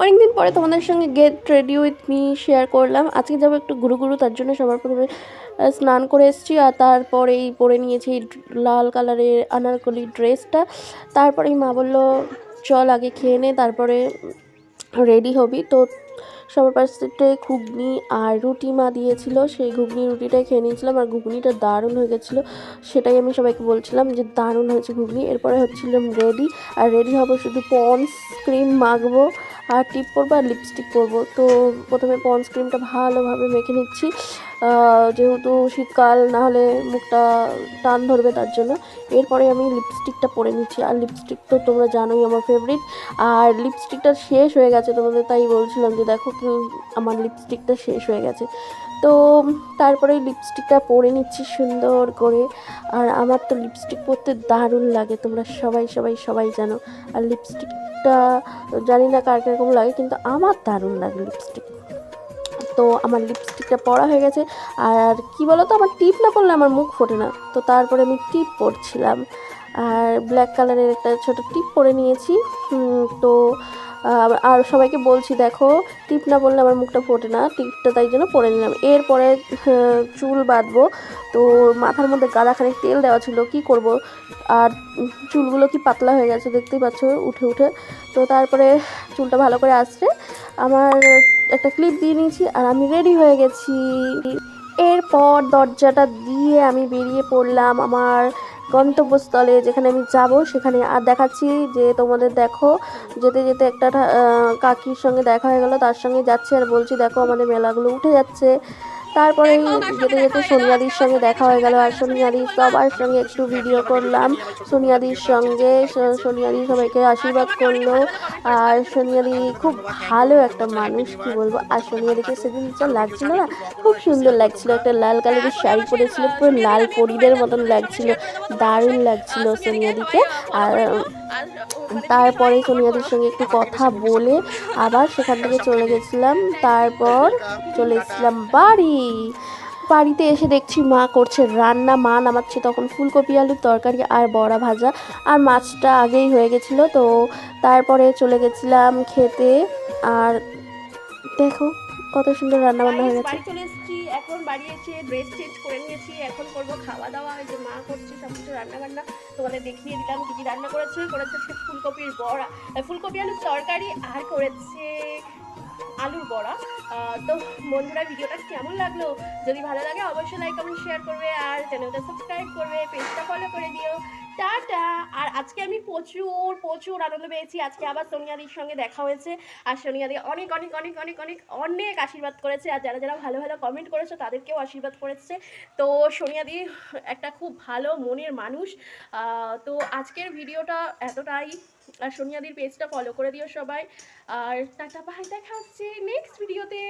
অনেকদিন পরে তোমাদের সঙ্গে get ready with me share করলাম। আজকে যাবো একটু ঘুরু তার জন্য সবার প্রথমে স্নান করে এসেছি, আর তারপরেই পরে নিয়েছি লাল কালারের আনারকলি ড্রেসটা। তারপরেই মা বললো চল আগে খেয়ে নে, তারপরে রেডি হবি। তো সবার পাশে ঘুগনি আর রুটি মা দিয়েছিল, সেই ঘুগনি রুটিটাই খেয়ে নিয়েছিলাম, আর ঘুগনিটা দারুণ হয়ে গেছিলো। সেটাই আমি সবাইকে বলছিলাম যে দারুণ হয়েছে ঘুগনি। এরপরে হচ্ছিলাম রেডি, আর রেডি হবো, শুধু পন্স ক্রিম মাখবো আর টিপ পরবো আর লিপস্টিক পরবো। তো প্রথমে পন্স ক্রিমটা ভালোভাবে মেখে নিচ্ছি, যেহেতু শীতকাল, না হলে মুখটা টান ধরবে তার জন্য। এরপরে আমি লিপস্টিকটা পরে নিচ্ছি, আর লিপস্টিক তো তোমরা জানোই আমার ফেভারিট। আর লিপস্টিকটা শেষ হয়ে গেছে, তোমাদের তাই বলছিলাম যে দেখো কি আমার লিপস্টিকটা শেষ হয়ে গেছে। তো তারপরে লিপস্টিকটা পরে নিচ্ছি সুন্দর করে। আর আমার তো লিপস্টিক পরতে দারুণ লাগে, তোমরা সবাই সবাই সবাই জানো। আর লিপস্টিকটা জানি না কার কীরকম লাগে, কিন্তু আমার দারুণ লাগে লিপস্টিক। তো আমার লিপস্টিকটা পরা হয়ে গেছে। আর কি বলো তো, আমার টিপ না পরলে আমার মুখ ফোটে না, তো তারপরে আমি টিপ পরছিলাম, আর ব্ল্যাক কালারের একটা ছোটো টিপ পরে নিয়েছি। তো আর সবাইকে বলছি দেখো টিপ না পরলে আমার মুখটা ফোটে না, টিপটা তাই জন্য পরে নিলাম। এরপরে চুল বাঁধবো। তো মাথার মধ্যে গাদাখানেক তেল দেওয়া ছিল, কি করব, আর চুলগুলো কি পাতলা হয়ে গেছে দেখতেই পাচ্ছ উঠে উঠে। তো তারপরে চুলটা ভালো করে আঁচড়ে আমার একটা ক্লিপ দিয়ে নিয়েছি, আর আমি রেডি হয়ে গেছি। এরপর দরজাটা দিয়ে আমি বেরিয়ে পড়লাম আমার গন্তব্যস্থলে, যেখানে আমি যাব সেখানে। আর দেখাচ্ছি যে তোমাদের দেখো, যেতে যেতে একটা কাকির সঙ্গে দেখা হয়ে গেল, তার সঙ্গে যাচ্ছে, আর বলছি দেখো আমাদের মেলাগুলো উঠে যাচ্ছে। তারপরে যেতে যেতে সোনিয়াদির সঙ্গে দেখা হয়ে গেল, আর সোনিয়াদি সবার সঙ্গে একটু ভিডিও করলাম। সোনিয়াদির সঙ্গে সোনিয়াদি সবাইকে আশীর্বাদ করলো। আর সোনিয়াদি খুব ভালো একটা মানুষ, কি বলবো। আর সোনিয়াদিকে সেদিন যা লাগছিল না, খুব সুন্দর লাগছিল। একটা লাল কালারের শাড়ি পরেছিল, পুরো লাল পরীদের মতন লাগছিল, দারুণ লাগছিল সোনিয়াদিকে। আর তারপরে সোনিয়াদির সঙ্গে একটু কথা বলে আবার সেখান থেকে চলে গেছিলাম। তারপর চলে এসেছিলাম বাড়িতে এসে দেখছি মা করছে রান্না। মা নামাচ্ছে তখন ফুলকপি আলুর তরকারি আর বড়া ভাজা, আর মাছটা আগেই হয়ে গেছিলো। তো তারপরে চলে গেছিলাম খেতে। আর দেখো কত সুন্দর রান্না বান্না হয়ে গেছে। বাড়ি চলে এসেছি, এখন বাড়ি এসে ড্রেস চেঞ্জ করে নিয়েছি, এখন করবো খাওয়া দাওয়া। যে মা করছে সব কিছু রান্না বান্না, তোমাদের দেখিয়ে দিলাম কি কি রান্না করেছে ফুলকপির বড়া, ফুলকপি আলুর তরকারি, আর করেছে আলুর বড়া। তো বন্ধুরা ভিডিওটা কেমন লাগলো, যদি ভালো লাগে অবশ্যই লাইক কমেন্ট শেয়ার করবে, আর চ্যানেলটা সাবস্ক্রাইব করবে, পেজটা ফলো করে দিও। টাটা। আর আজকে আমি প্রচুর প্রচুর আনন্দ পেয়েছি, আজকে আবার সোনিয়াদির সঙ্গে দেখা হয়েছে, আর সোনিয়াদি অনেক অনেক অনেক অনেক অনেক অনেক আশীর্বাদ করেছে, আর যারা যারা ভালো ভালো কমেন্ট করেছে তাদেরকেও আশীর্বাদ করেছে। তো সোনিয়াদি একটা খুব ভালো মনের মানুষ। তো আজকের ভিডিওটা এতটাই, আর সোনিয়াদির পেজটা ফলো করে দিও সবাই। আর টাটা বাই, দেখা হচ্ছে নেক্সট ভিডিওতে।